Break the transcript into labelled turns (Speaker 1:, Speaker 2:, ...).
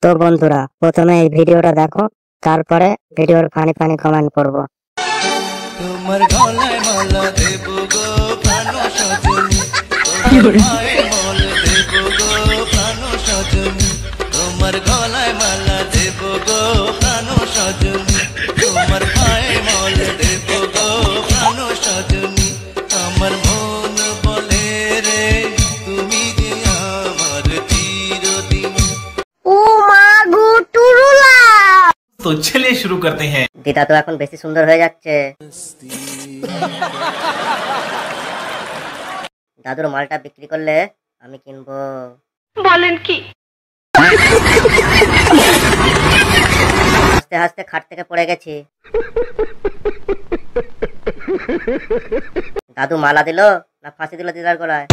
Speaker 1: তো বন্ধুরা প্রথমে এই ভিডিওটা দেখো, তারপরে ভিডিওর ফানি ফানি কমেন্ট করবো।
Speaker 2: তোমার গলায় মালা দেব গো প্রাণ সজনী, তোমার পায়ে মল দেব গো প্রাণ সজনী, তোমার গলায় মালা দেব গো প্রাণ সজনী, তোমার পায়ে মল দেব গো প্রাণ সজনী। আমার মন বলে রে তুমি যে আমার চিরদিন।
Speaker 3: ও মা গো টুরুলা।
Speaker 4: तो चलिए शुरू करते हैं।
Speaker 1: দিদা তো এখন বেশি সুন্দর হয়ে যাচ্ছে। দাদুর মালটা বিক্রি করলে আমি কিনবো।
Speaker 3: বলেন কি?
Speaker 1: হাসতে হাসতে খাট থেকে পড়ে গেছি। দাদু মালা দিল না ফাঁসি দিল দিদার গলায়?